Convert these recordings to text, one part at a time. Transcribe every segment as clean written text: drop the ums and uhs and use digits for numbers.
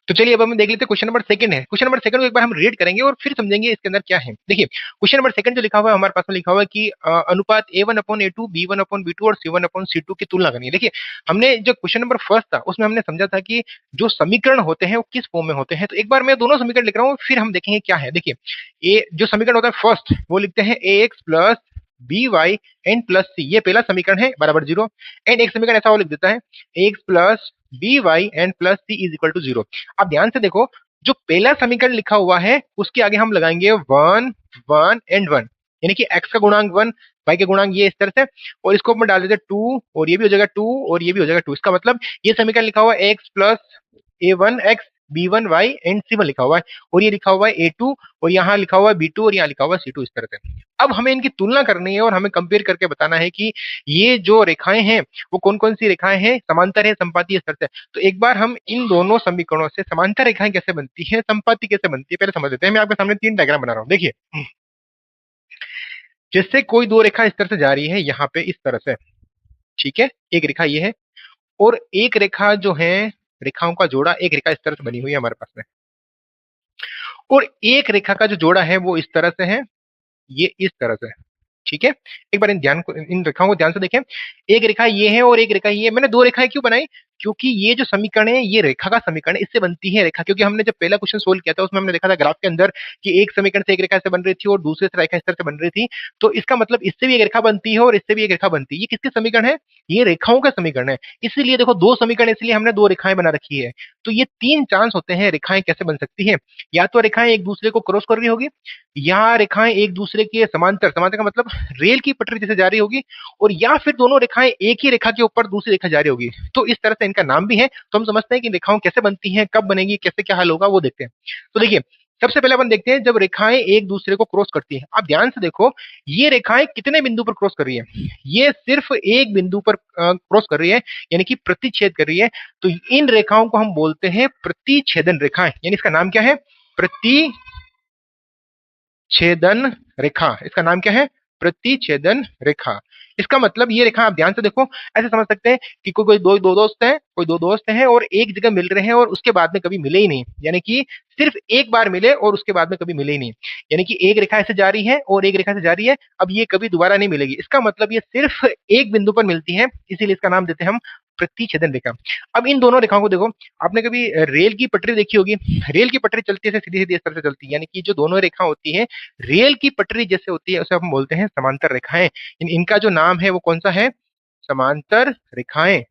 तो चलिए अब हम देख लेते हैं क्वेश्चन नंबर सेकंड है। क्वेश्चन नंबर सेकंड को एक बार हम रीड करेंगे और फिर समझेंगे इसके अंदर क्या है। देखिए क्वेश्चन नंबर सेकंड जो लिखा हुआ है हमारे पास में लिखा हुआ है कि अनुपात A1/A2 B1/B2 और C1/C2 की तुलना करनी है। देखिए हमने जो क्वेश्चन नंबर फर्स्ट था उसमें हमने समझा था कि जो समीकरण होते हैं वो किस फॉर्म में होते हैं। तो एक बार मैं दोनों समीकरण लिख रहा हूँ फिर हम देखेंगे क्या है। देखिए ए जो समीकरण होता है फर्स्ट वो लिखते हैं AX plus BY and plus C, ये पहला समीकरण है बराबर जीरो। एंड एक समीकरण ऐसा वो लिख देता है AX plus BY and plus C is equal to zero. अब ध्यान से देखो जो पहला समीकरण लिखा हुआ है उसके आगे हम लगाएंगे वन वन एंड वन, यानी कि x का गुणांक वन, y के गुणांक ये इस तरह से, और इसको हम डाल देते टू और ये भी हो जाएगा टू और ये भी हो जाएगा टू। इसका मतलब ये समीकरण लिखा हुआ है x plus A1x B1y and C1 लिखा हुआ है, और ये लिखा हुआ है A2 और यहाँ लिखा हुआ है B2 और यहाँ लिखा हुआ है C2 इस तरह से। अब हमें इनकी तुलना करनी है और हमें कंपेयर करके बताना है कि ये जो रेखाएं हैं वो कौन कौन सी रेखाएं हैं, समांतर है संपाती है इस तरह से। तो एक बार हम इन दोनों समीकरणों से समांतर रेखाएं कैसे बनती है, संपाती कैसे बनती है, पहले समझ लेते हैं। मैं आपके सामने तीन डायग्राम बना रहा हूँ। देखिए जैसे कोई दो रेखा इस तरह से जा रही है यहाँ पे इस तरह से, ठीक है, एक रेखा ये है और एक रेखा जो है रेखाओं का जोड़ा, एक रेखा इस तरह से बनी हुई है हमारे पास में, और एक रेखा का जो जोड़ा है वो इस तरह से है, ये इस तरह से, ठीक है। एक बार इन रेखाओं को ध्यान से देखें, एक रेखा ये है और एक रेखा ये है। मैंने दो रेखाएं क्यों बनाई, क्योंकि ये जो समीकरण है ये रेखा का समीकरण है, इससे बनती है रेखा। क्योंकि हमने जब पहला क्वेश्चन सोल्व किया था उसमें हमने देखा था ग्राफ के अंदर कि एक समीकरण से एक रेखा से बन रही थी और दूसरे से रेखा इस तरह से बन रही थी। तो इसका मतलब इससे भी एक रेखा बनती है और इससे भी एक रेखा बनती है। ये किसके समीकरण है, ये रेखाओं का समीकरण है। इसीलिए देखो दो समीकरण, इसलिए हमने दो रेखाएं बना रखी है। तो ये तीन चांस होते हैं रेखाएं कैसे बन सकती है। या तो रेखाएं एक दूसरे को क्रॉस कर रही होगी, या रेखाएं एक दूसरे के समांतर, समांतर का मतलब रेल की पटरी जैसे जा रही होगी, और या फिर दोनों रेखाएं एक ही रेखा के ऊपर दूसरी रेखा जा रही होगी। तो इस तरह से इनका नाम भी है। तो हम समझते हैं कि रेखाओं कैसे बनती हैं, कब बनेगी, कैसे क्या हल होगा वो देखते हैं। तो देखिए सबसे पहले अपन देखते हैं जब रेखाएं एक दूसरे को क्रॉस करती हैं। आप ध्यान से देखो ये रेखाएं कितने बिंदु पर क्रॉस कर रही है, ये सिर्फ एक बिंदु पर क्रॉस कर रही है, यानी कि प्रतिच्छेद कर रही है। तो इन रेखाओं को हम बोलते हैं प्रतिच्छेदन रेखाएं, यानी इसका नाम क्या है, प्रतिच्छेदन रेखा। इसका नाम क्या है, प्रतिच्छेदन रेखा। इसका मतलब ये रेखा आप ध्यान से देखो, ऐसे समझ सकते हैं कि कोई दो दोस्त हैं और एक जगह मिल रहे हैं और उसके बाद में कभी मिले ही नहीं, यानी कि सिर्फ एक बार मिले और उसके बाद में कभी मिले ही नहीं। यानी कि एक रेखा ऐसे जा रही है और एक रेखा से जा रही है, अब ये कभी दोबारा नहीं मिलेगी। इसका मतलब ये सिर्फ एक बिंदु पर मिलती है, इसीलिए इसका नाम देते हैं हम प्रतिच्छेदन रेखा। अब इन दोनों रेखाओं को देखो, आपने कभी रेल की पटरी देखी होगी, रेल की पटरी चलती है सीधी सीधी इस तरह से चलती है, यानी कि जो दोनों रेखा होती है रेल की पटरी जैसे होती है उसे हम बोलते हैं समांतर रेखाएं। इनका जो नाम है वो कौन सा है, समांतर रेखाएं।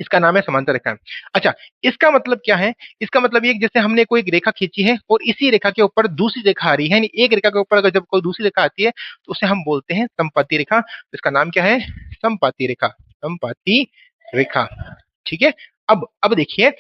इसका नाम है समांतर रेखाएं। अच्छा इसका मतलब क्या है, इसका मतलब ये जैसे हमने कोई रेखा खींची है और इसी रेखा के ऊपर दूसरी रेखा आ रही है, यानी एक रेखा के ऊपर अगर जब कोई दूसरी रेखा आती है तो उसे हम बोलते हैं संपाती रेखा। तो इसका नाम क्या है, संपाती रेखा, संपाती रेखा, ठीक है। अब देखिए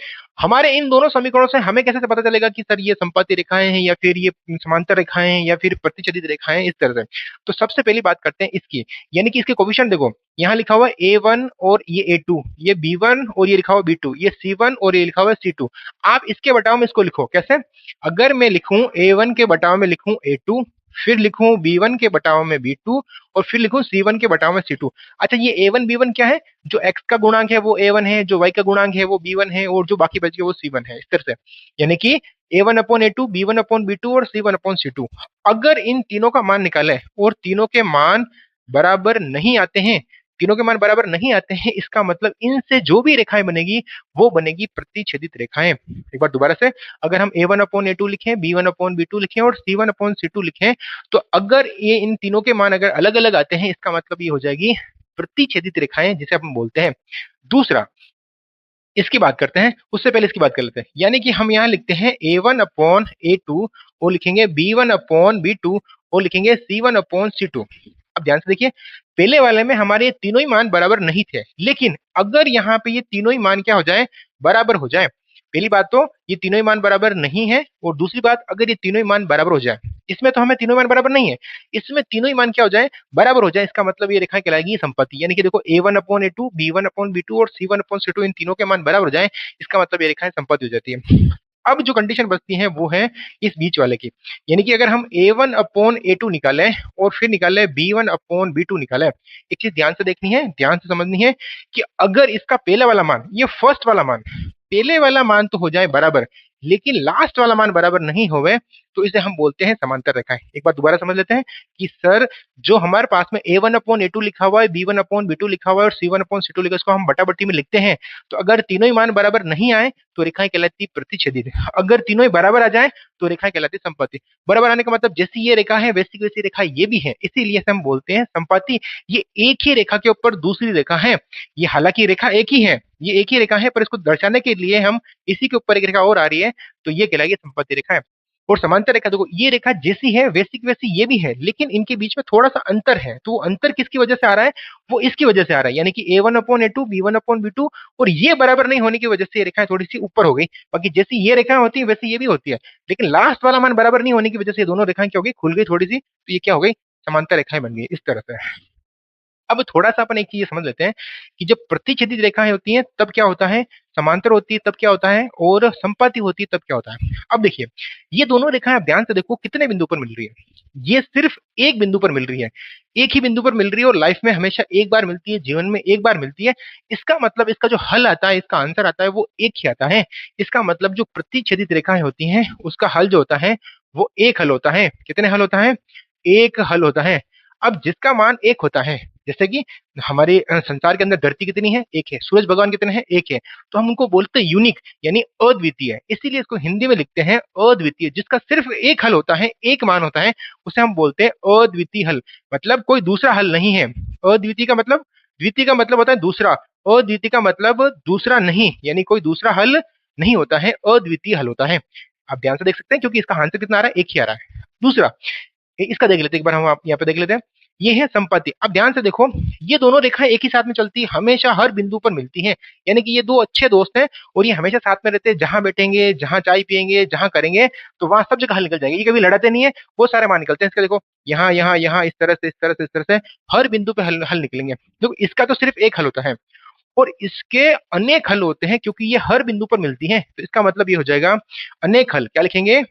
हमारे इन दोनों समीकरणों से हमें कैसे पता चलेगा कि सर ये संपाती रेखाएं हैं या फिर ये समांतर रेखाएं हैं या फिर प्रतिच्छेदित रेखाएं हैं, इस तरह से। तो सबसे पहली बात करते हैं इसकी, यानी कि इसके कोफिशिएंट देखो, यहाँ लिखा हुआ है A1 और ये A2, ये B1 और ये लिखा हुआ B2, ये C1 और ये लिखा हुआ C2। आप इसके बटाव में इसको लिखो कैसे, अगर मैं लिखूं A1 के बटाव में लिखूं A2, फिर लिखूं B1 के बटाव में B2 और फिर लिखूं C1 के बटाव में C2। अच्छा ये A1 B1 क्या है, जो x का गुणांक है वो A1 है, जो y का गुणांक है वो B1 है और जो बाकी बच गया वो C1 है, इस तरह से। यानी कि A1/A2, B1/B2 और C1/C2। अगर इन तीनों का मान निकाले और तीनों के मान बराबर नहीं आते हैं, तीनों के मान बराबर नहीं आते हैं, इसका मतलब इनसे जो भी रेखाएं बनेगी वो बनेगी प्रतिच्छेदित रेखाएं। एक बार दोबारा से, अगर हम A1/A2 लिखें, B1/B2 लिखें और C1/C2 लिखें, तो अगर ये इन तीनों के मान अगर अलग अलग आते हैं इसका मतलब ये हो जाएगी प्रतिच्छेदित रेखाएं, जिसे हम बोलते हैं। दूसरा इसकी बात करते हैं, उससे पहले इसकी बात कर लेते हैं, यानी कि हम यहाँ लिखते हैं A1/A2 और लिखेंगे B1/B2 और लिखेंगे C1/C2। अब ध्यान से देखिए, पहले वाले में हमारे ये तीनों ही मान बराबर नहीं थे, लेकिन अगर यहाँ पे ये तीनों ही मान क्या हो जाए, बराबर हो जाए। पहली बात तो ये तीनों ही मान बराबर नहीं है, और दूसरी बात अगर ये तीनों ही मान बराबर हो जाए, इसमें तो हमें तीनों मान बराबर नहीं है, इसमें तीनों ही मान क्या हो जाए, बराबर हो जाए, इसका मतलब ये रेखा कहलाएगी संपत्ति। यानी कि देखो A1/A2, B1/B2 और C1/C2 इन तीनों के मान बराबर हो जाए, इसका मतलब ये रेखाएं संपत्ति हो जाती है। अब जो कंडीशन बचती है वो है इस बीच वाले की, यानी कि अगर हम A1/A2 निकालें और फिर निकालें B1/B2 निकालें, एक चीज ध्यान से देखनी है, ध्यान से समझनी है कि अगर इसका पहला वाला मान, ये फर्स्ट वाला मान, पहले वाला मान तो हो जाए बराबर, लेकिन लास्ट वाला मान बराबर नहीं होवे, तो इसे हम बोलते हैं समांतर रेखाएं। एक बार दोबारा समझ लेते हैं कि सर जो हमारे पास में a1/a2 लिखा हुआ है, b1/b2 लिखा हुआ है और c1/c2 लिखा है, इसको हम बटा बट्टी में लिखते हैं। तो अगर तीनों ही मान बराबर नहीं आए तो रेखाएं कहलाती प्रतिच्छेदित, अगर तीनों ही बराबर आ जाए तो रेखाएं कहलाती संपाती। बराबर आने का मतलब जैसी ये रेखा है वैसी की वैसी रेखा ये भी है, इसीलिए इसे हम बोलते हैं संपाती। ये एक ही रेखा के ऊपर दूसरी रेखा है, ये हालांकि रेखा एक ही है, ये एक ही रेखा है, पर इसको दर्शाने के लिए हम इसी के ऊपर एक रेखा और आ रही है, तो ये कहलाएगी संपाती रेखा है। और समांतर रेखा देखो, ये रेखा जैसी है वैसी की वैसी ये भी है, लेकिन इनके बीच में थोड़ा सा अंतर है, तो वो अंतर किसकी वजह से आ रहा है, वो इसकी वजह से आ रहा है, यानी कि a1/a2 b1/b2, और ये बराबर नहीं होने की वजह से ये रेखाएं थोड़ी सी ऊपर हो गई। बाकी जैसी ये रेखाएं होती है वैसी ये भी होती है, लेकिन लास्ट वाला मान बराबर नहीं होने की वजह से ये दोनों रेखाएं क्या हो गई, खुल गई थोड़ी सी, तो ये क्या हो गई, समांतर रेखाएं बन गई इस तरह से। अब थोड़ा सा अपन एक चीज समझ लेते हैं कि जब प्रतिच्छेदित रेखाएं होती हैं तब क्या होता है, समांतर होती है तब क्या होता है, और संपाती होती है तब क्या होता है। अब देखिए, ये दोनों रेखाएं आप ध्यान से देखो कितने बिंदु पर मिल रही है, ये सिर्फ एक बिंदु पर मिल रही है, एक ही बिंदु पर मिल रही है, और लाइफ में हमेशा एक बार मिलती है, जीवन में एक बार मिलती है। इसका मतलब इसका जो हल आता है, इसका आंसर आता है वो एक ही आता है। इसका मतलब जो प्रतिच्छेदित रेखाएं होती हैं उसका हल जो होता है वो एक हल होता है। कितने हल होता है, एक हल होता है। अब जिसका मान एक होता है, जैसे कि हमारे संसार के अंदर धरती कितनी है, एक है, सूरज भगवान कितने हैं, एक है, तो हम उनको बोलते हैं यूनिक, यानी अद्वितीय। इसीलिए इसको हिंदी में लिखते हैं अद्वितीय। जिसका सिर्फ एक हल होता है, एक मान होता है, उसे हम बोलते हैं अद्वितीय हल, मतलब कोई दूसरा हल नहीं है। अद्वितीय का मतलब, द्वितीय का मतलब होता है दूसरा, अद्वितीय का मतलब दूसरा नहीं, यानी कोई दूसरा हल नहीं होता है, अद्वितीय हल होता है। आप ध्यान से देख सकते हैं क्योंकि इसका आंसर कितना आ रहा है, एक ही आ रहा है। दूसरा इसका देख लेते हैं, एक बार हम यहाँ पे देख लेते हैं। ये है संपत्ति। अब ध्यान से देखो, ये दोनों रेखाएं एक ही साथ में चलती है, हमेशा हर बिंदु पर मिलती हैं, यानी कि ये दो अच्छे दोस्त हैं और ये हमेशा साथ में रहते हैं, जहां बैठेंगे, जहां चाय पियेंगे, जहां करेंगे, तो वहां सब जगह हल निकल जाएगा। ये कभी लड़ते नहीं है, वो सारे मान निकलते हैं। इसका देखो, यहाँ यहाँ यहाँ इस तरह से इस तरह से इस तरह से हर बिंदु पे हल हल निकलेंगे। देखो इसका तो सिर्फ एक हल होता है और इसके अनेक हल होते हैं, क्योंकि ये हर बिंदु पर मिलती है, तो इसका मतलब ये हो जाएगा अनेक हल। क्या लिखेंगे,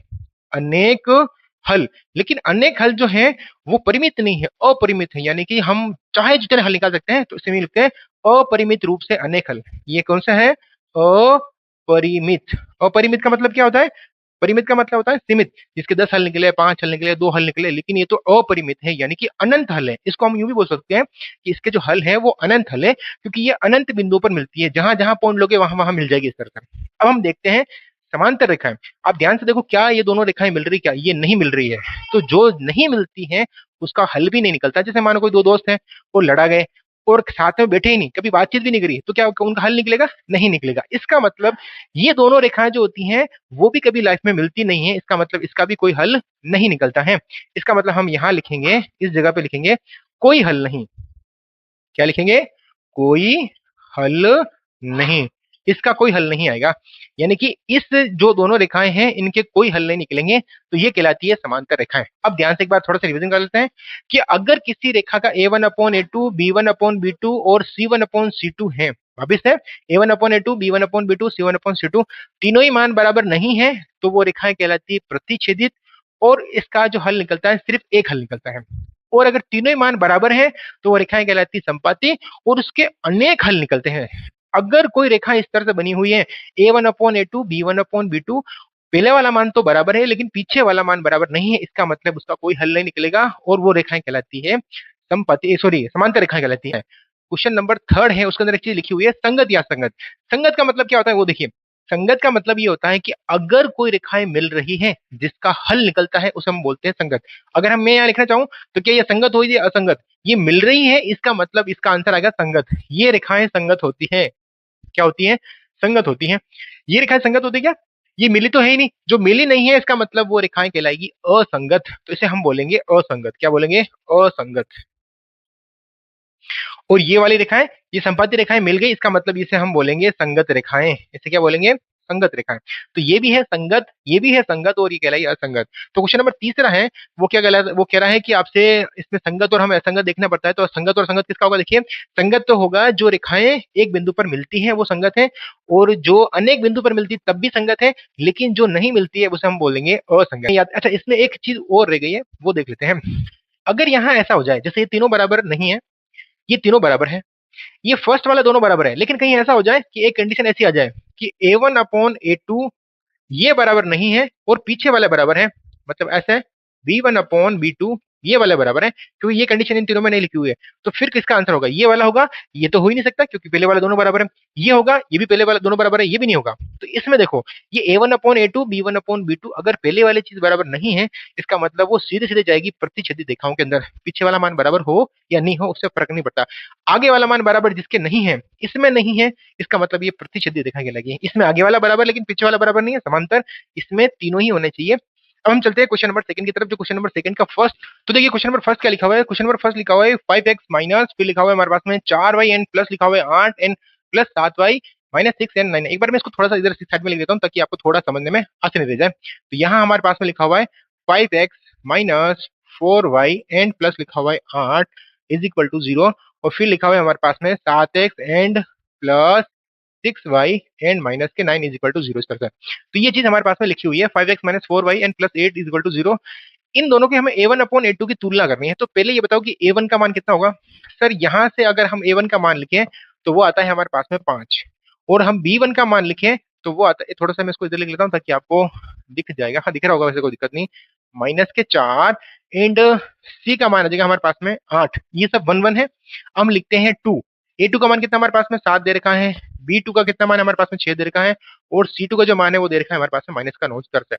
अनेक हल। लेकिन अनेक हल जो है वो परिमित नहीं है, अपरिमित है, यानी कि हम चाहे जितने हल निकाल सकते हैं, तो इसे लिखते हैं अपरिमित रूप से अनेक हल। ये कौन सा है, अपरिमित। अपरिमित का मतलब क्या होता है, परिमित का मतलब होता है सीमित, जिसके 10 हल निकले, 5 हल निकले, 2 हल निकले, लेकिन ये तो अपरिमित है, यानी कि अनंत हल है। इसको हम यूं भी बोल सकते हैं कि इसके जो हल है वो अनंत हल है, क्योंकि ये अनंत बिंदु पर मिलती है, जहां जहां पॉइंट लोगे वहां वहां मिल जाएगी इस तरह से। अब हम देखते हैं समांतर रेखाएं। आप ध्यान से देखो, क्या ये दोनों रेखाएं मिल रही, क्या ये नहीं मिल रही है, तो जो नहीं मिलती है उसका हल भी नहीं निकलता। जैसे मानो कोई दो दोस्त हैं, वो लड़ा गए और साथ में बैठे ही नहीं, कभी बातचीत भी नहीं करी, तो क्या उनका हल निकलेगा, नहीं निकलेगा। इसका मतलब ये दोनों रेखाएं जो होती हैं वो भी कभी लाइफ में मिलती नहीं है, इसका मतलब इसका भी कोई हल नहीं निकलता है। इसका मतलब हम यहाँ लिखेंगे, इस जगह पे लिखेंगे कोई हल नहीं। क्या लिखेंगे, कोई हल नहीं, इसका कोई हल नहीं आएगा, यानी कि इस जो दोनों रेखाएं हैं इनके कोई हल नहीं निकलेंगे, तो ये कहलाती है समांतर रेखाएं। अब ध्यान से एक बार थोड़ा सा रिवीजन कर लेते हैं कि अगर किसी रेखा का a1/a2 b1/b2 और c1/c2 है, वापिस है, a1/a2 b1/b2 c1/c2 तीनों ही मान बराबर नहीं है, तो वो रेखाएं कहलाती है प्रतिच्छेदित, और इसका जो हल निकलता है सिर्फ एक हल निकलता है। और अगर तीनों ही मान बराबर हैं तो वो रेखाएं कहलाती है संपाती, और उसके अनेक हल निकलते हैं। अगर कोई रेखा इस तरह से बनी हुई है, a1/a2 b1/b2, पहले वाला मान तो बराबर है लेकिन पीछे वाला मान बराबर नहीं है, इसका मतलब उसका कोई हल नहीं निकलेगा, और वो रेखाएं कहलाती है संपाती, सॉरी समांतर रेखाएं कहलाती है। क्वेश्चन नंबर 3 है, उसके अंदर एक चीज लिखी हुई है, संगत या संगत। संगत का मतलब क्या होता है वो देखिए, संगत का मतलब ये होता है कि अगर कोई रेखाएं मिल रही हैं जिसका हल निकलता है उसे हम बोलते हैं संगत। अगर मैं यहाँ लिखना चाहूं तो क्या ये संगत होगी या असंगत, ये मिल रही है, इसका मतलब इसका आंसर आएगा संगत। ये रेखाएं संगत होती है, क्या होती है, संगत होती है। ये रेखाएं संगत होती है क्या, ये मिली तो है ही नहीं, जो मिली नहीं है इसका मतलब वो रेखाएं कहलाएगी असंगत, तो इसे हम बोलेंगे असंगत। क्या बोलेंगे, असंगत। और ये वाली रेखाएं, ये संपाती रेखाएं मिल गई, इसका मतलब इसे हम बोलेंगे संगत रेखाएं। इसे क्या बोलेंगे, संगत रेखाएं। तो ये भी है संगत, ये भी है संगत, और ये कहलाई असंगत। तो क्वेश्चन नंबर 3 है, वो क्या कहला, वो कह रहा है कि आपसे इसमें संगत और हमें असंगत देखना पड़ता है, तो संगत और असंगत किसका होगा, देखिए संगत तो होगा जो रेखाएं एक बिंदु पर मिलती हैं वो संगत है, और जो अनेक बिंदु पर मिलती तब भी संगत है, लेकिन जो नहीं मिलती है उसे हम बोलेंगे असंगत। अच्छा, इसमें एक चीज और रह गई है, वो देख लेते हैं। अगर यहाँ ऐसा हो जाए, जैसे ये तीनों बराबर नहीं है, ये तीनों बराबर है, ये फर्स्ट वाला दोनों बराबर है, लेकिन कहीं ऐसा हो जाए कि एक कंडीशन ऐसी आ जाए कि A1/A2 ये बराबर नहीं है और पीछे वाले बराबर है, मतलब ऐसे B1/B2 ये वाले बराबर है, क्योंकि ये कंडीशन इन तीनों में नहीं लिखी हुई है। तो फिर किसका आंसर होगा? ये वाला होगा। ये तो हो ही नहीं सकता क्योंकि पहले वाले दोनों बराबर है। ये होगा, ये भी पहले वाले दोनों बराबर है, ये भी नहीं होगा। तो इसमें देखो, ये A1/A2 B1/B2 अगर पहले वाली चीज बराबर नहीं है, इसका मतलब वो सीधे सीधे जाएगी प्रतिच्छेदी रेखाओं के अंदर। पीछे वाला मान बराबर हो या नहीं हो उससे फर्क नहीं पड़ता। आगे वाला मान बराबर जिसके नहीं है, इसमें नहीं है, इसका मतलब ये प्रतिच्छेदी रेखा कहलाएगी। इसमें आगे वाला बराबर लेकिन पीछे वाला बराबर नहीं है, समांतर। इसमें तीनों ही होने चाहिए। अब हम चलते हैं क्वेश्चन नंबर सेकंड की तरफ, जो क्वेश्चन नंबर सेकंड का फर्स्ट। तो देखिए क्वेश्चन नंबर फर्स्ट क्या लिखा हुआ है। क्वेश्चन नंबर फर्स्ट लिखा हुआ है 5x माइनस, फिर लिखा हुआ है हमारे पास में 4y एन प्लस लिखा हुआ है 8n plus 7y minus 6n 9। एक बार मैं इसको थोड़ा सा इधर साइड में लिख देता हूँ ताकि आपको थोड़ा समझने में आसानी रह जाए। तो यहाँ हमारे पास में लिखा हुआ है 5x minus 4y and plus लिखा हुआ है 8 इज इक्वल टू 0, और फिर लिखा हुआ है हमारे पास में 7x and plus 6y and minus के 9 इज इक्वल टू 0 इस तरह से। तो ये चीज हमारे पास में लिखी हुई है 5x minus 4y and plus 8 is equal to 0। इन दोनों की हमें A1/A2 की तुलना करनी है। तो पहले ये बताओ कि A1 का मान कितना होगा। सर यहाँ से अगर हम A1 का मान लिखें तो वो आता है हमारे पास में 5, और हम B1 का मान लिखें तो वो आता है, थोड़ा सा मैं इसको इधर लिख लेता हूँ ताकि आपको दिख जाएगा। हाँ दिख रहा होगा, वैसे कोई दिक्कत नहीं। -4 एंड C का मान आ जाएगा हमारे पास में 8। ये सब 1 1 है। हम लिखते हैं 2। A2 का मान कितना हमारे पास में 7 दे रखा है, B2 का कितना मान है हमारे पास में 6 दे रखा है, और C2 का जो मान है वो दे रखा है हमारे पास में -9 इस तरह से।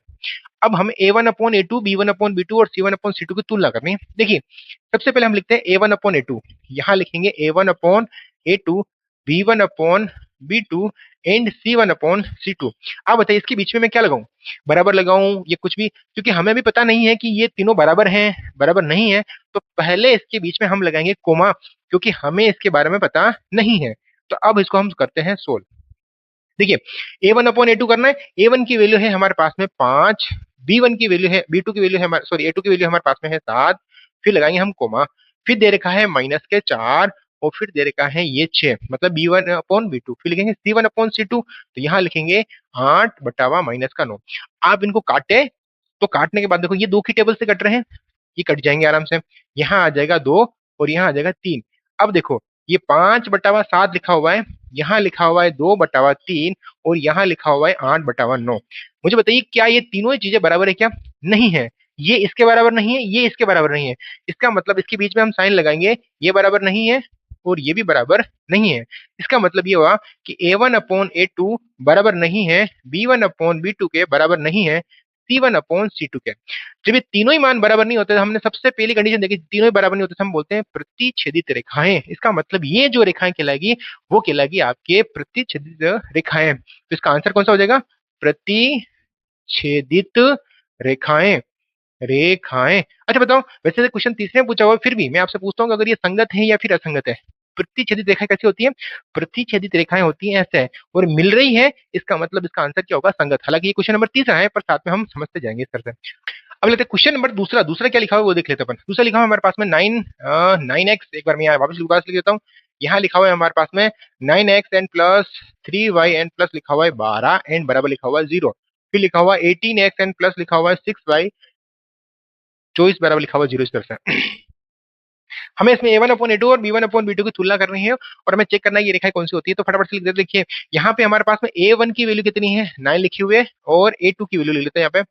अब हमें A1/A2 B1/B2 और C1/C2 की तुलना करनी है। देखिए सबसे पहले हम लिखते हैं A1/A2। यहाँ लिखेंगे A1/A2 B1/B2 एंड C1/C2। अब बताइए इसके बीच में मैं क्या लगाऊं, बराबर लगाऊं या कुछ भी, क्योंकि हमें भी पता नहीं है कि ये तीनों बराबर हैं बराबर नहीं है। तो पहले इसके बीच में हम लगाएंगे कोमा, क्योंकि हमें इसके बारे में पता नहीं है। तो अब इसको हम करते हैं सोल्व। देखिए A1/A2 करना है। A1 की वैल्यू है हमारे पास में 5, B1 की वैल्यू है, B2 की वैल्यू है हमारे, सॉरी A2 की वैल्यू हमारे पास में है 7। फिर लगाएंगे हम कोमा, फिर दे रखा है -4, और फिर दे रखा है ये 6, मतलब B1/B2। फिर लिखेंगे C1/C2, तो यहाँ लिखेंगे 8/-9। आप इनको काटे तो काटने के बाद देखो ये 2 की टेबल से कट रहे हैं, ये कट जाएंगे आराम से। यहाँ आ जाएगा 2 और यहाँ आ जाएगा 3। अब देखो ये 5/7 लिखा हुआ है, यहाँ लिखा हुआ है 2/3, और यहाँ लिखा हुआ है 8/9। मुझे बताइए क्या ये तीनों ही चीजें बराबर है क्या? नहीं है। ये इसके बराबर नहीं है, ये इसके बराबर नहीं है। इसका मतलब इसके बीच में हम साइन लगाएंगे, ये बराबर नहीं है और ये भी बराबर नहीं है। इसका मतलब ये हुआ कि A1/A2 बराबर नहीं है B1/B2 के, बराबर नहीं है C1/C2 के। जब ये तीनों ही मान बराबर नहीं होते, हमने सबसे पहली कंडीशन देखी, तीनों ही बराबर नहीं होते, तो हम बोलते हैं प्रतिच्छेदित रेखाएं। इसका मतलब ये जो रेखाएं कहलाएगी वो कहलाएगी आपके प्रतिच्छेदित रेखाएं। तो इसका आंसर कौन सा हो जाएगा? प्रतिच्छेदित रेखाएं। रेखाएं। अच्छा बताओ, वैसे तो क्वेश्चन तीसरे में पूछा हुआ है, फिर भी मैं आपसे पूछता हूँ कि अगर ये संगत है या फिर असंगत है। प्रतिच्छेदित रेखाएं कैसी होती है? प्रतिच्छेदित रेखाएं होती हैं ऐसे, और मिल रही है, इसका मतलब इसका आंसर क्या होगा? संगत। हालांकि ये क्वेश्चन नंबर तीसरा है पर साथ में हम समझते जाएंगे इस तरह से। अब लेते हैं क्वेश्चन नंबर दूसरा। दूसरा क्या लिखा हुआ है वो देख लेते हैं अपन। दूसरा लिखा हुआ है हमारे पास में 9x। एक बार मैं यहाँ वापस लिख देता हूँ। यहाँ लिखा हुआ है हमारे पास में 9x and plus 3y and plus लिखा हुआ है 12 एंड बराबर लिखा हुआ है 0। फिर लिखा हुआ है 18x एंड प्लस लिखा हुआ है 6y 24 बराबर लिखा हुआ है 0 इस तरह से। हमें इसमें A1/A2 और B1/B2 की तुलना करनी है, और हमें चेक करना है ये रेखाएं कौन सी होती है। तो फटाफट से लिख देते हैं। देखिए यहाँ पे हमारे पास में A1 की वैल्यू कितनी है? 9 लिखी हुई है, और A2 की वैल्यू ले लेते हैं यहाँ पे।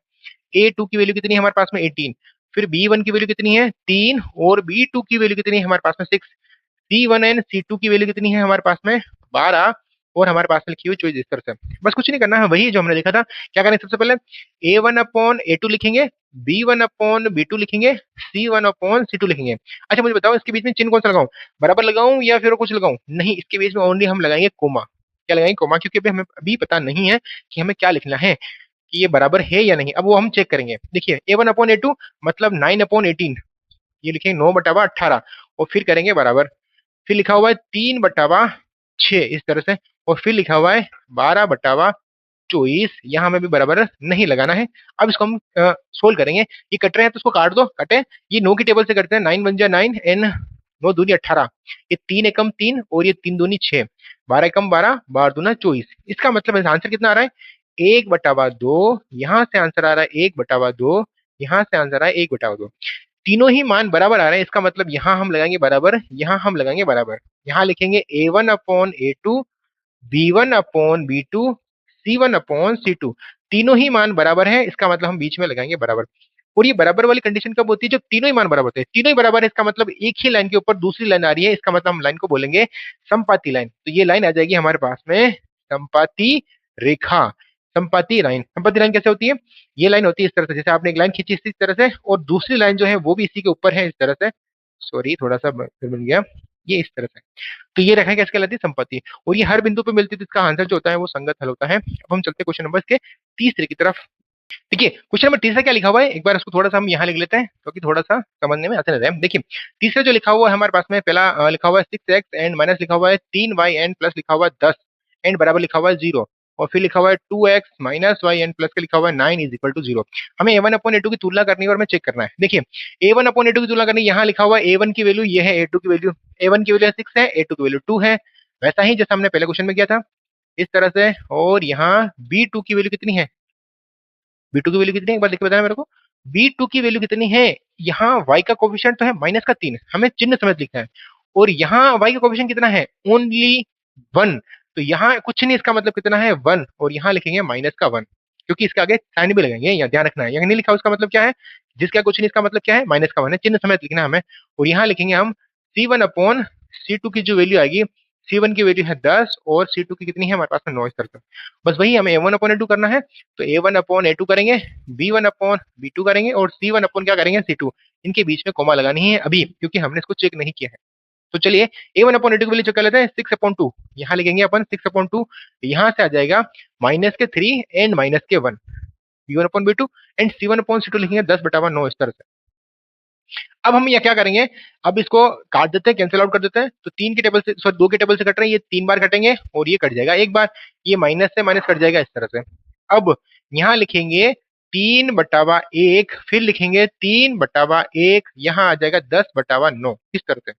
A2 की वैल्यू कितनी है हमारे पास में? 18। फिर B1 की वैल्यू कितनी है? 3, और B2 की वैल्यू कितनी है हमारे पास में? 6। C1 एंड C2 की वैल्यू कितनी है हमारे पास में? 12, और हमारे पास में लिखी हुई चॉइस इस तरह से। बस कुछ नहीं करना है, वही जो हमने देखा था। क्या करें सबसे पहले? A1/A2 लिखेंगे, B1/B2 लिखेंगे, C1/C2 लिखेंगे। अच्छा मुझे बताओ इसके बीच में चिन्ह कौन सा लगाऊं? बराबर लगाऊं या फिर और कुछ लगाऊं? नहीं, इसके बीच में ओनली हम लगाएंगे कोमा। क्या लगाएंगे? कोमा, क्योंकि अभी हमें अभी पता नहीं है कि हमें क्या लिखना है, कि ये बराबर है या नहीं। अब वो हम चेक करेंगे। देखिए A1/A2 मतलब 9/18, ये लिखेंगे 9/18, और फिर करेंगे बराबर। फिर लिखा हुआ है 3/6 इस तरह से, और फिर लिखा हुआ है 12/24। यहाँ हमें भी बराबर नहीं लगाना है। अब इसको हम सोल्व करेंगे। ये कट रहे हैं तो इसको काट दो, कटे। ये 9 की टेबल से करते हैं। 9 1 जा 9 एन 9 दूनी 18, ये 3 एकम 3 और ये 3 दूनी 6, 12 एकम 12, 12 दूना 24। इसका मतलब आंसर कितना आ रहा है? 1/2। यहाँ से आंसर आ रहा है 1/2, यहाँ से आंसर आ रहा है 1/2। तीनों ही मान बराबर आ रहे हैं, इसका मतलब यहाँ हम लगाएंगे बराबर, यहाँ हम लगाएंगे बराबर। यहाँ लिखेंगे A1/A2, B1/B2, C1/C2। तीनों ही मान बराबर है, इसका मतलब हम बीच में लगाएंगे बराबर। और ये बराबर वाली कंडीशन कब होती है? जब तीनों ही मान बराबर होते हैं। तीनों ही बराबर है, इसका मतलब एक ही लाइन के ऊपर दूसरी लाइन आ रही है, इसका मतलब हम लाइन को बोलेंगे समपाती लाइन। तो ये लाइन आ जाएगी हमारे पास में समपाती रेखा, समपाती लाइन। समपाती लाइन कैसे होती है? ये लाइन होती है इस तरह से, जैसे आपने एक लाइन खींची इस तरह से, और दूसरी लाइन जो है वो भी इसी के ऊपर है इस तरह से। सॉरी, थोड़ा सा फिर मिल गया, ये इस तरह से। तो ये रेखा कैसे कहलाती है? संपत्ति। और ये हर बिंदु पे मिलती है, तो इसका आंसर जो होता है वो संगत हल होता है। अब हम चलते हैं क्वेश्चन नंबर इसके तीसरे की तरफ। देखिए क्वेश्चन नंबर तीसरा क्या लिखा हुआ है, एक बार इसको थोड़ा सा हम यहाँ लिख लेते हैं क्योंकि थोड़ा सा समझने में आसान रहता है। देखिए तीसरा जो लिखा हुआ है हमारे पास में, पहला लिखा हुआ है 6x एंड माइनस लिखा हुआ है 3y एंड प्लस लिखा हुआ है 10 एंड बराबर लिखा हुआ है 0, और फिर लिखा हुआ है 2x minus Y and plus के लिखा हुआ है 9 इज इक्वल टू 0। हमें A1/A2 की तुलना करनी है और हमें चेक करना है। देखिए A1/A2 की तुलना करनी है, यहाँ लिखा हुआ है A1 की वैल्यू, ये है A2 की वैल्यू। A1 की वैल्यू 6 है, A2 की वैल्यू 2 है, वैसा ही जैसा हमने पहले क्वेश्चन में किया था इस तरह से। और यहाँ B2 की वैल्यू कितनी है? B2 की वैल्यू कितनी है एक बार लिख के बताना मेरे को। B2 की वैल्यू कितनी है? यहाँ y का कोफिशिएंट तो है -3, हमें चिन्ह समेत लिखना है। और यहाँ y का कोफिशिएंट कितना है? ओनली 1। तो यहाँ कुछ नहीं, इसका मतलब कितना है? 1। और यहाँ लिखेंगे -1, क्योंकि इसके आगे साइन भी लगेंगे, यहाँ ध्यान रखना है। यहाँ नहीं लिखा उसका मतलब क्या है? जिसका कुछ नहीं इसका मतलब क्या है? -1 है, चिन्ह समेत लिखना है हमें। और यहाँ लिखेंगे हम C1/C2 की जो वैल्यू आएगी, C1 की वैल्यू है 10 और C2 की कितनी है हमारे पास में 9 इस तरह से। बस वही हमें A1/A2 करना है। तो A1/A2 करेंगे, B1/B2 करेंगे, और C1 क्या करेंगे? C2। इनके बीच में कोमा लगानी है अभी, क्योंकि हमने इसको चेक नहीं किया है। तो चलिए A1/A2 की वैल्यू चेक कर लेते हैं। 6/2 यहाँ लिखेंगे अपन, 6/2 यहाँ से आ जाएगा -3 एंड -1, B1/B2 एंड C1/C2 लिखेंगे 10/9 इस तरह से। अब हम ये क्या करेंगे? अब इसको काट देते हैं, कैंसिल आउट कर देते हैं। तो 3 के टेबल से, सॉरी 2 के टेबल से कट रहे हैं, ये 3 बार कटेंगे और ये कट जाएगा एक बार, ये माइनस से माइनस कट जाएगा इस तरह से। अब यहाँ लिखेंगे 3/1, फिर लिखेंगे 3/1, यहाँ आ जाएगा 10/9 इस तरह से।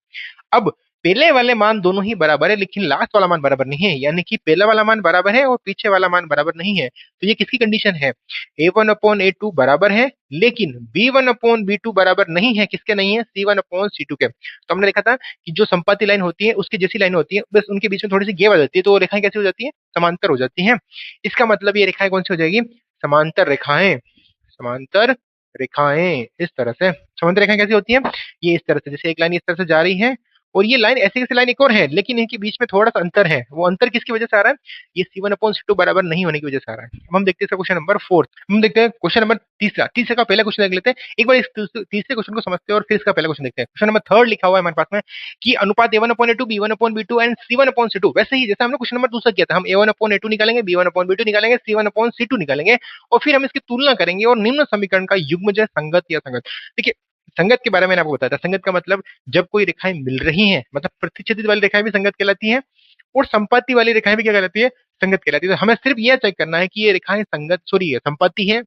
अब पहले वाले मान दोनों ही बराबर है, लेकिन लास्ट वाला मान बराबर नहीं है, यानी कि पहला वाला मान बराबर है और पीछे वाला मान बराबर नहीं है। तो ये किसकी कंडीशन है? A1/A2 बराबर है, लेकिन B1/B2 बराबर नहीं है। किसके नहीं है? C1/C2 के। तो हमने देखा था कि जो संपाती लाइन होती है उसकी जैसी लाइन होती है, बस उनके बीच में थोड़ी सी गैप आ जाती है, तो वो रेखाएं कैसी हो जाती है? समांतर हो जाती है। इसका मतलब ये रेखाएं कौन सी हो जाएगी? समांतर रेखाएं। समांतर रेखाएं इस तरह से। समांतर रेखाएं कैसी होती हैं? ये इस तरह से, जैसे एक लाइन इस तरह से जा रही है, और ये लाइन ऐसी कैसी लाइन एक और है, लेकिन इनके बीच में थोड़ा सा अंतर है। वो अंतर किसकी वजह से आ रहा है? ये C1/C2 बराबर नहीं होने की वजह से आ रहा है। अब हम देखते हैं क्वेश्चन नंबर 4। हम देखते हैं क्वेश्चन नंबर तीसरा। तीसरे का पहला क्वेश्चन देख लेते हैं एक बार, इस तीसरे क्वेश्चन को समझते हैं और फिर इसका पहला क्वेश्चन देखते हैं। क्वेश्चन नंबर 3 लिखा हुआ है हमारे पास में कि अनुपात A1/A2, B1/B2 एंड C1/C2। वैसे ही जैसे हमने क्वेश्चन नंबर दूसरा किया था, हम A1/A2 निकालेंगे, B1/B2 निकालेंगे, C1/C2 निकालेंगे, और फिर हम इसकी तुलना करेंगे और निम्न समीकरण का युग्मज संगत या संगत। देखिए संगत के बारे में मैंने आपको बताया था। संगत का मतलब जब कोई रेखाएं मिल रही हैं, मतलब प्रतिच्छेदित वाली रेखाएं भी संगत कहलाती हैं, और संपाती वाली रेखाएं भी क्या कहलाती है? संगत कहलाती है। तो हमें सिर्फ यह चेक करना है कि ये रेखाएं संगत, सॉरी ये संपाती है,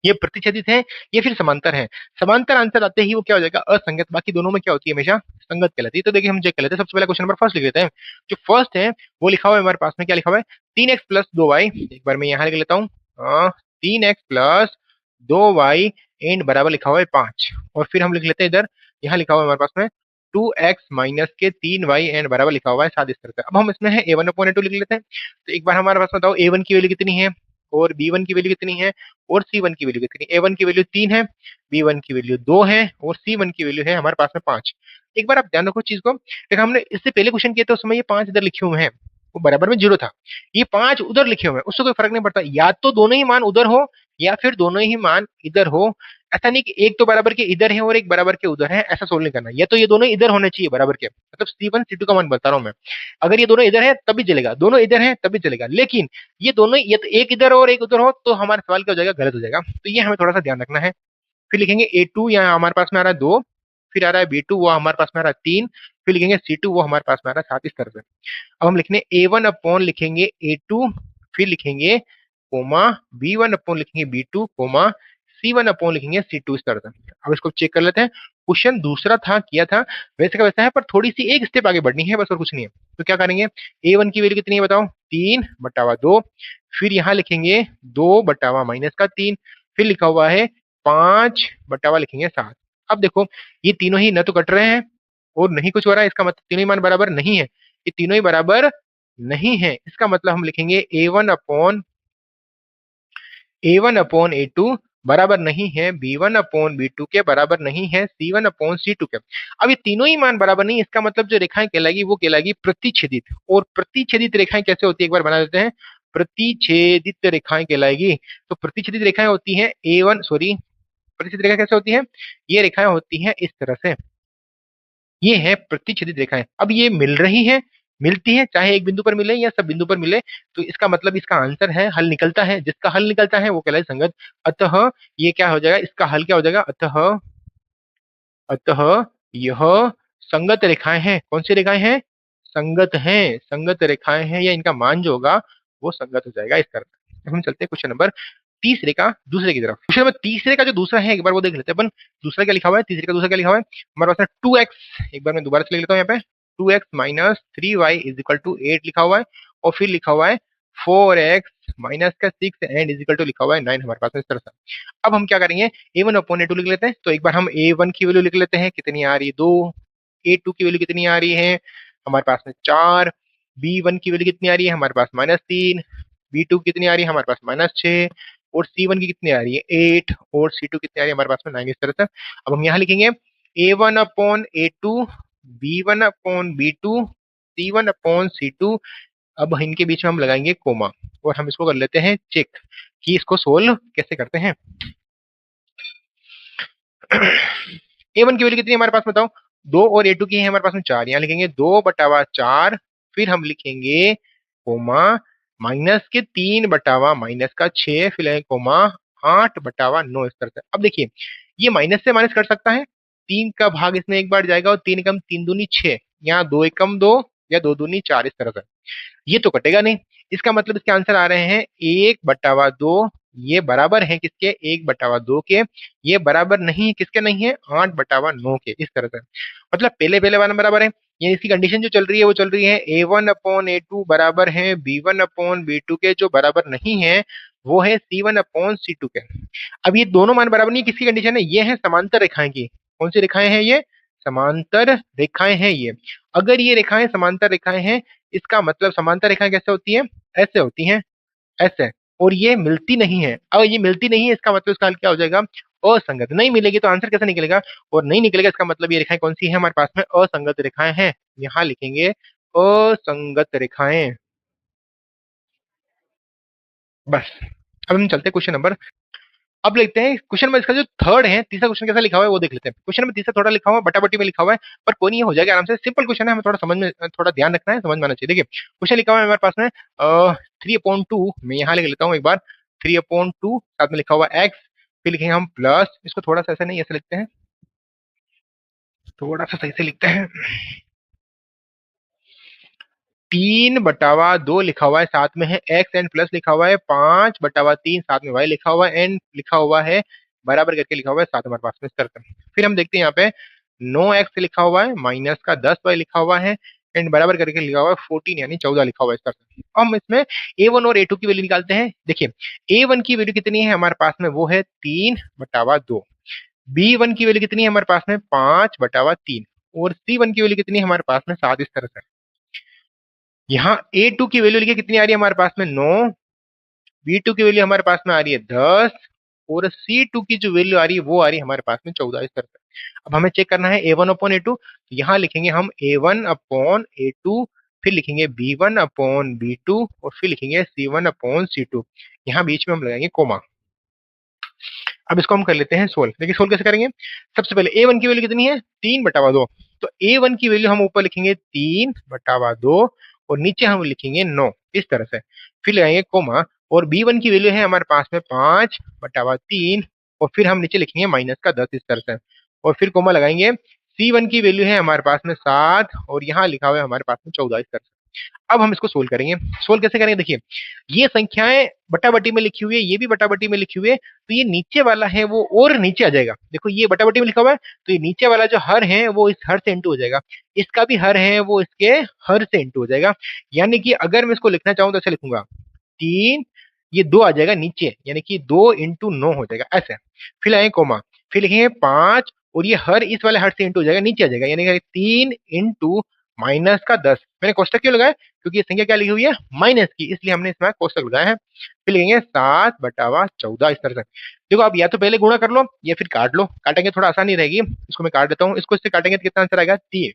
ये प्रतिच्छेदित है, ये फिर समांतर है। समांतर आंसर आते ही वो क्या हो जाएगा? असंगत। बाकी दोनों में क्या होती है? हमेशा संगत कहलाती है। तो देखिए हम चेक कर लेते हैं। सबसे पहले क्वेश्चन नंबर फर्स्ट लिख लेते हैं। जो फर्स्ट है वो लिखा हुआ है हमारे पास में, क्या लिखा हुआ है? 3x+2y। एक बार मैं यहाँ लिख लेता हूँ, 3x+2y एंड बराबर लिखा हुआ है 5। और फिर हम लिख लेते हैं इधर, यहाँ लिखा हुआ है हमारे पास में 2x माइनस के 3y एंड बराबर लिखा हुआ है 7 इस तरह से। अब हम इसमें है A1/A2 लिख लेते हैं। तो एक बार हमारे पास बताओ A1 की वैल्यू कितनी है, और B1 की वैल्यू कितनी है, और C1 की वैल्यू कितनी है? A1 की वैल्यू 3 है, B1 की वैल्यू 2 है, और C1 की वैल्यू है हमारे पास में 5। एक बार आप ध्यान रखो चीज को, देखो हमने इससे पहले क्वेश्चन किया था उस समय ये 5 इधर लिखे हुए हैं, वो बराबर में 0 था। ये 5 उधर लिखे हुए हैं, उससे कोई फर्क नहीं पड़ता। या तो दोनों ही मान उधर हो, या फिर दोनों ही मान इधर हो। ऐसा नहीं कि एक तो बराबर के इधर है और एक बराबर के उधर है, ऐसा सोल्व नहीं करना। या तो ये दोनों इधर होने चाहिए बराबर के, मतलब C1 C2 का मान बता रहा हूं मैं। अगर ये दोनों इधर है तभी चलेगा, दोनों इधर है तभी चलेगा। लेकिन ये दोनों, ये तो एक इधर और एक उधर हो, तो हमारा सवाल क्या हो जाएगा? गलत हो जाएगा। तो ये हमें थोड़ा सा ध्यान रखना है। फिर लिखेंगे A2, यहाँ हमारे पास में आ रहा है 2, फिर आ रहा है B2, वो हमारे पास में आ रहा है 3, फिर लिखेंगे C2, वो हमारे पास में आ रहा है 7 इस तरह से। अब हम लिखने A1 अपॉन लिखेंगे A2, फिर लिखेंगे कोमा B1 अपॉन लिखेंगे B2, कोमा C1 अपॉन लिखेंगे C2 इस तरह से। अब इसको चेक कर लेते हैं। क्वेश्चन दूसरा था, किया था वैसे का वैसा है, पर थोड़ी सी एक स्टेप आगे बढ़नी है बस, और कुछ नहीं है। तो क्या करेंगे? A1 की वैल्यू कितनी है बताओ? 3/2, फिर यहाँ लिखेंगे 2/-3, फिर लिखा हुआ है 5/, लिखेंगे 7। अब देखो ये तीनों ही न तो कट रहे हैं और नहीं कुछ हो रहा है, इसका मतलब तीनों ही मान बराबर नहीं है, ये तीनों ही बराबर नहीं है। इसका मतलब हम लिखेंगे A one upon A two बराबर नहीं है B one upon B two के, बराबर नहीं है C one upon C two के। अब ये तीनों ही मान बराबर नहीं, इसका मतलब जो रेखाएं कहलाएगी वो कहलाएगी प्रतिच्छेदित। और प्रतिच्छेदित रेखाएं कैसे होती है एक बार बना देते हैं। प्रतिच्छेदित रेखाएं कहलाएगी, तो प्रतिच्छेदित रेखाएं होती हैं ए वन सॉरी प्रतिच्छेदित रेखा कैसे होती है, ये रेखाएं होती हैं इस तरह से, ये है प्रतिच्छेदित रेखाएं। अब ये मिल रही हैं, मिलती है चाहे एक बिंदु पर मिले या सब बिंदु पर मिले, तो इसका मतलब इसका आंसर है, हल निकलता है, जिसका हल निकलता है वो कहलाए संगत। अतः ये क्या हो जाएगा, इसका हल क्या हो जाएगा, अतः अतः यह संगत रेखाएं हैं। कौन सी रेखाएं हैं, संगत हैं, संगत रेखाएं हैं, या इनका मान जो होगा वो संगत हो जाएगा इस तरह से। अब हम चलते हैं क्वेश्चन नंबर तीसरे का दूसरे की तरफ। क्वेश्चन नंबर तीसरे का जो दूसरा है एक बार वो देख लेते हैं अपन। दूसरा क्या लिखा हुआ है, तीसरे का दूसरा क्या लिखा हुआ है, हमारे पास है 2x, एक बार मैं दोबारा से लिख लेता हूँ यहाँ पे, 2x-3y इज इक्वल टू 8 लिखा हुआ है, और फिर लिखा हुआ है 4x-6 and is equal to लिखा हुआ है 9 हमारे पास में इस तरह से। अब हम क्या करेंगे, A1/A2 लिख लेते हैं। तो एक बार हम A1 की वैल्यू लिख लेते हैं, कितनी आ रही है 2, A2 की वैल्यू कितनी आ रही है हमारे पास में 4, B1 की वैल्यू कितनी आ रही है हमारे पास -3, B2 कितनी आ रही है हमारे पास -6, और C1 की कितनी आ रही है 8, और C2 कितनी आ रही है हमारे पास में 9 इस तरह से। अब हम यहाँ लिखेंगे A1/A2, B1/B2, C1/C2। अब इनके बीच में हम लगाएंगे कोमा, और हम इसको कर लेते हैं चेक कि इसको सोल्व कैसे करते हैं। A1 की वैल्यू कितनी है हमारे पास बताओ, 2, और A2 की है हमारे पास में 4, यहाँ लिखेंगे 2/4, फिर हम लिखेंगे कोमा माइनस के 3/-6, फिर लगेंगे कोमा 8/9 इस तरह से। अब देखिए ये माइनस से माइनस कर सकता है, 3 का भाग इसमें एक बार जाएगा, और 3 एकम 3 दूनी 6, यहाँ 2 एकम 2 या 2 दूनी 4 इस तरह से। ये तो कटेगा नहीं, इसका मतलब इसके आंसर आ रहे हैं 1/2, ये बराबर है किसके, 1/2 के, ये बराबर नहीं किसके नहीं है, 8/9 के इस तरह से। मतलब पहले पहले वाला बराबर है, ये इसकी कंडीशन जो चल रही है वो चल रही है A1/A2 बराबर है B1/B2 के, जो बराबर नहीं है वो है C1/C2 के। अब ये दोनों मान बराबर नहीं, किसकी कंडीशन है, ये है समांतर रेखाएं की। कौन सी रेखाएं हैं ये, समांतर रेखाएं हैं ये। अगर ये रेखाएं समांतर रेखाएं हैं, इसका मतलब समांतर रेखाएं कैसे होती हैं, ऐसे होती हैं, ऐसे, और ये मिलती नहीं है। अगर ये मिलती नहीं है इसका मतलब इसका हल क्या हो जाएगा, असंगत। नहीं मिलेगी तो आंसर कैसे निकलेगा, और नहीं निकलेगा इसका मतलब ये रेखाएं कौन सी है हमारे पास में, असंगत रेखाएं हैं। यहाँ लिखेंगे असंगत रेखाएं, बस। अब हम चलते हैं क्वेश्चन नंबर, अब लिखते हैं क्वेश्चन नंबर, इसका जो थर्ड है, तीसरा क्वेश्चन कैसा लिखा हुआ है वो देख लेते हैं। क्वेश्चन नंबर तीसरा थोड़ा लिखा हुआ है, बटाबटी में लिखा हुआ है, पर कोई नहीं, हो जाएगा आराम से, सिंपल क्वेश्चन है, हमें थोड़ा समझ में, थोड़ा ध्यान रखना है, समझ में आना चाहिए। देखिए क्वेश्चन लिखा हुआ है हमारे पास में 3/2, मैं यहाँ लिख लेता हूँ एक बार, 3/2 साथ में लिखा हुआ एक्स, फिर लिखेंगे हम प्लस, इसको थोड़ा सा ऐसा नहीं ऐसे लिखते हैं, थोड़ा सा सही से लिखते हैं, 3/2 लिखा हुआ है, साथ में है एक्स एंड प्लस लिखा हुआ है 5/3, साथ में वाई लिखा हुआ है, एंड लिखा हुआ है बराबर करके लिखा हुआ है 7 हमारे पास में सर्कल। फिर हम देखते हैं यहाँ पे 9x लिखा हुआ है, माइनस का 10y लिखा हुआ है, एंड बराबर करके लिखा हुआ है 14 यानी 14 लिखा हुआ है इस तरह से। अब हम इसमें A1 और A2 की वैल्यू निकालते हैं। देखिए A1 की वैल्यू कितनी है हमारे पास में, वो है 3/2, B1 की वैल्यू कितनी है हमारे पास में 5/3, और C1 की वैल्यू कितनी है हमारे पास में 7 इस तरह से। यहाँ A2 की वैल्यू लिखिए कितनी आ रही है हमारे पास में 9, B2 की वैल्यू हमारे पास में आ रही है 10, और C2 की जो वैल्यू आ रही है वो आ रही है हमारे पास में 14 इस तरह से। अब हमें चेक करना है A1/A2, तो यहाँ लिखेंगे हम A1/A2, फिर लिखेंगे B1/B2, और फिर लिखेंगे C1/C2, यहाँ बीच में हम लगाएंगे कोमा। अब इसको हम कर लेते हैं सोल्व। देखिए सोल्व कैसे करेंगे, सबसे पहले A1 की वैल्यू कितनी है 3/2, तो A1 की वैल्यू हम ऊपर लिखेंगे 3/2, और नीचे हम लिखेंगे 9 इस तरह से, फिर लगाएंगे कोमा, और B1 की वैल्यू है हमारे पास में 5/3, और फिर हम नीचे लिखेंगे माइनस का 10 इस तरह से, और फिर कोमा लगाएंगे। C1 की वैल्यू है हमारे पास में 7, और यहाँ लिखा हुआ है हमारे पास में 14 इस तरह से। अब हम इसको सोल्व करेंगे। सोल्व कैसे करेंगे, देखिए ये संख्याएं बटाबटी में लिखी हुई है, ये भी बटाबटी में लिखी हुई है, तो ये नीचे वाला है वो और नीचे आ जाएगा। देखो ये बटाबटी में लिखा हुआ है, तो ये नीचे वाला जो हर है वो इस हर से इंटू हो जाएगा, इसका भी हर है वो इसके हर से इंटू हो जाएगा। यानी कि अगर मैं इसको लिखना चाहूँ तो ऐसे लिखूंगा 3, ये 2 आ जाएगा नीचे, यानी कि 2 × 9 हो जाएगा ऐसे, फिर आए कोमा, फिर लिखेंगे 5, और ये हर इस वाले हर से इंटू हो जाएगा, नीचे आ जाएगा, यानी कि 3 इंटू माइनस का 10। मैंने कोष्टक क्यों लगाया? क्योंकि ये संख्या क्या लिखी हुई है, माइनस की, इसलिए हमने इसमें कोष्टक लगाया है। फिर लिखेंगे 7/14 इस तरह से। देखो आप या तो पहले गुणा कर लो या फिर काट लो, काटेंगे थोड़ा आसानी रहेगी। इसको मैं काट देता हूँ, इसको इससे काटेंगे तो कितना आंसर आएगा 3,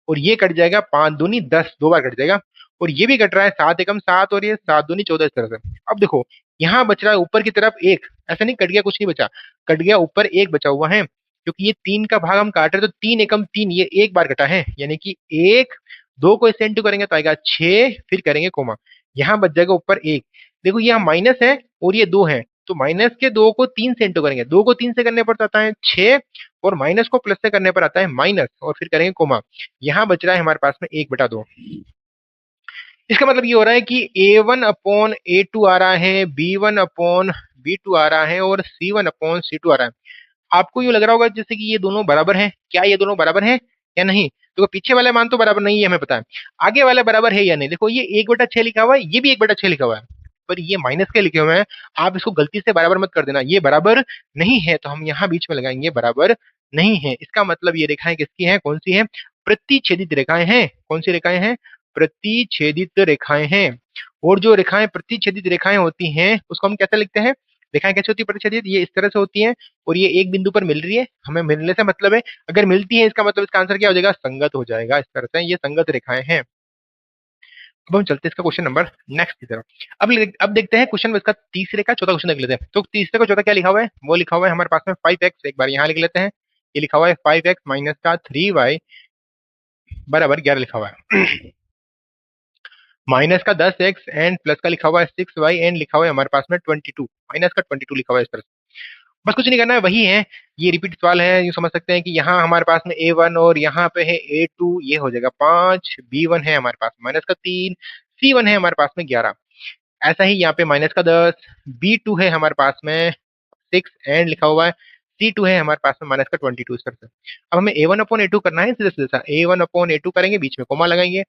और ये कट जाएगा 5 दूनी 10, 2 बार कट जाएगा। और ये भी कट रहा है 7 एकम 7, और ये 7 दूनी 14 इस तरह से। अब देखो यहाँ बच रहा है ऊपर की तरफ एक, ऐसा नहीं कट गया कुछ नहीं बचा, कट गया ऊपर एक बचा हुआ है, क्योंकि ये 3 का भाग हम काट रहे हैं, तो 3 एकम 3 ये एक बार कटा है, यानी कि एक, दो को इससे इंटू करेंगे तो आएगा 6, फिर करेंगे कोमा, यहाँ बच जाएगा ऊपर एक। देखो यहाँ माइनस है और ये 2 है, तो माइनस के 2 को 3 से इंटू करेंगे, 2 को 3 से करने पर आता है 6, और माइनस को प्लस से करने पर आता है माइनस, और फिर करेंगे कोमा। यहाँ बच रहा है हमारे पास में 1/2। इसका मतलब ये हो रहा है कि A1/A2 आ रहा है, B1/B2 आ रहा है, और C1/C2 आ रहा है। आपको यूं लग रहा होगा जैसे कि ये दोनों बराबर हैं, क्या ये दोनों बराबर हैं या नहीं? तो पीछे वाला मान तो बराबर नहीं है, हमें पता है, आगे वाला बराबर है या नहीं। देखो ये 1/6 लिखा हुआ है, ये भी 1/6 लिखा हुआ है, पर ये माइनस के लिखे हुए हैं। आप इसको गलती से बराबर मत कर देना, ये बराबर नहीं है, तो हम यहाँ बीच में लगाएंगे बराबर नहीं है। इसका मतलब ये रेखाएं किसकी हैं, कौन सी है, प्रतिच्छेदित रेखाएं हैं। कौन सी रेखाएं हैं, प्रतिच्छेदित रेखाएं हैं। और जो रेखाएं प्रतिच्छेदित रेखाएं होती हैं उसको हम कैसे लिखते हैं, रेखाएं कैसे होती है प्रतिच्छेदित, ये इस तरह से होती हैं, और ये एक बिंदु पर मिल रही है, हमें मिलने से मतलब है, अगर मिलती है इसका मतलब इसका आंसर क्या हो जाएगा, संगत हो जाएगा। इस तरह से ये संगत रेखाएं हैं। अब हम चलते हैं इसका क्वेश्चन नंबर नेक्स्ट की तरफ। अब देखते हैं क्वेश्चन इसका तीसरे का चौथा क्वेश्चन देख लेते हैं। तो तीसरे का चौथा क्या लिखा हुआ है, वो लिखा हुआ है हमारे पास में 5x, एक बार यहाँ लिख लेते हैं। ये लिखा हुआ है 5x माइनस का 3y बराबर 11 लिखा हुआ है। माइनस का 10x एंड प्लस का लिखा हुआ है 6y एंड लिखा हुआ है हमारे पास में 22, माइनस का 22 लिखा हुआ है इस तरह से। बस कुछ नहीं करना है, वही है, ये रिपीट सवाल है। ये समझ सकते हैं कि यहाँ हमारे पास में A1 और यहाँ पे है A2, ये हो जाएगा 5, B1 है हमारे पास माइनस का 3, C1 है हमारे पास में 11। ऐसा ही यहाँ पे माइनस का 10, B2 है हमारे पास में 6 एंड लिखा हुआ है, C2 है हमारे पास में माइनस का 22 इस तरह से। अब हमें A1/A2 करना है, सीधा सीधा A1/A2 करेंगे, बीच में कोमा लगाएंगे,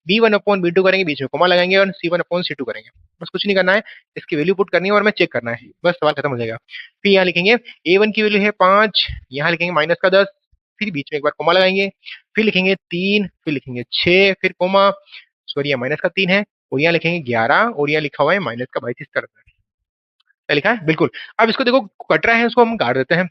B1/B2 करेंगे, बीच में कोमा लगाएंगे, और C1/C2 करेंगे। बस कुछ नहीं करना है, इसकी वैल्यू पुट करनी है और हमें चेक करना है, बस सवाल खत्म हो जाएगा। फिर यहाँ लिखेंगे A1 की वैल्यू है 5, यहाँ लिखेंगे माइनस का 10, फिर बीच में एक बार कोमा लगाएंगे, फिर लिखेंगे 3, फिर लिखेंगे 6, फिर कोमा, सॉरी यहाँ माइनस का 3 है, और यहाँ लिखेंगे 11, और यहाँ लिखा हुआ है माइनस का 22 इस तरह से। क्या लिखा है, बिल्कुल। अब इसको देखो कट रहा है, उसको हम काट देते हैं।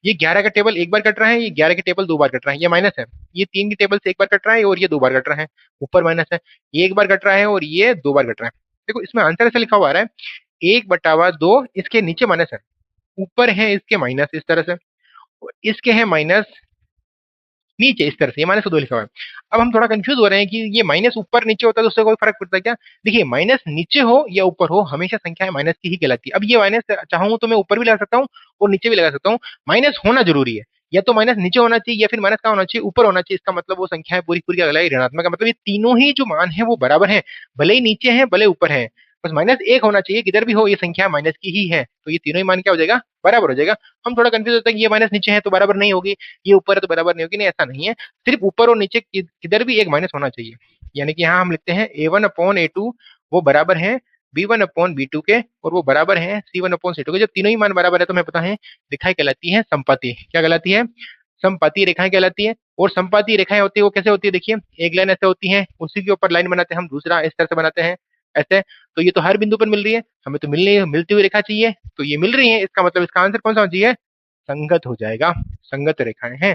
ये 11 का टेबल एक बार कट रहा है, ये 11 के टेबल 2 बार कट रहा है, ये माइनस है। ये 3 की टेबल से एक बार कट रहा है और ये 2 बार कट रहा है, ऊपर माइनस है। ये एक बार कट रहा है और ये 2 बार कट रहा है। देखो इसमें आंसर ऐसे लिखा हुआ आ रहा है 1/2, इसके नीचे माइनस है, ऊपर है इसके माइनस इस तरह से, और इसके है माइनस नीचे इस तरह से, ये -2 लिखा हुआ है। अब हम थोड़ा कंफ्यूज हो रहे हैं कि ये माइनस ऊपर नीचे होता है तो उससे कोई फर्क पड़ता है क्या? देखिए माइनस नीचे हो या ऊपर हो, हमेशा संख्या माइनस की ही कहलाती है। अब ये माइनस चाहूँ तो मैं ऊपर भी लगा सकता हूँ और नीचे भी लगा सकता हूँ, माइनस होना जरूरी है। या तो माइनस नीचे होना चाहिए या फिर माइनस कहाँ होना चाहिए, ऊपर होना चाहिए। इसका मतलब वो संख्या है पूरी पूरी क्या कहलाई, ऋणात्मक का मतलब ये तीनों ही जो मान है वो बराबर है, भले ही नीचे है भले ऊपर है, बस -1 होना चाहिए, किधर भी हो ये संख्या माइनस की ही है, तो ये तीनों ही मान क्या हो जाएगा, बराबर हो जाएगा। हम थोड़ा कंफ्यूज होते हैं कि ये माइनस नीचे है तो बराबर नहीं होगी, ये ऊपर है तो बराबर नहीं होगी, नहीं ऐसा नहीं है, सिर्फ ऊपर और नीचे किधर भी एक माइनस होना चाहिए। यानी कि यहाँ हम लिखते हैं A1/A2 वो बराबर है B1/B2 के, और वो बराबर है C1/C2 के। जब तीनों ही मान बराबर है तो हमें पता है रेखाएं कहलाती है समपाती। क्या कहलाती है, समपाती रेखाएं कहलाती है। और समपाती रेखाएं होती है वो कैसे होती है, देखिए एक लाइन ऐसे होती है, उसी के ऊपर लाइन बनाते हैं हम दूसरा, इस तरह से बनाते हैं ऐसे। तो ये तो हर बिंदु पर मिल रही है, हमें तो मिलती हुई रेखा चाहिए, तो ये मिल रही है, इसका मतलब इसका आंसर कौन सा होना चाहिए, संगत हो जाएगा, संगत रेखाएं हैं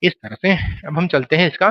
इस तरह से। अब हम चलते हैं इसका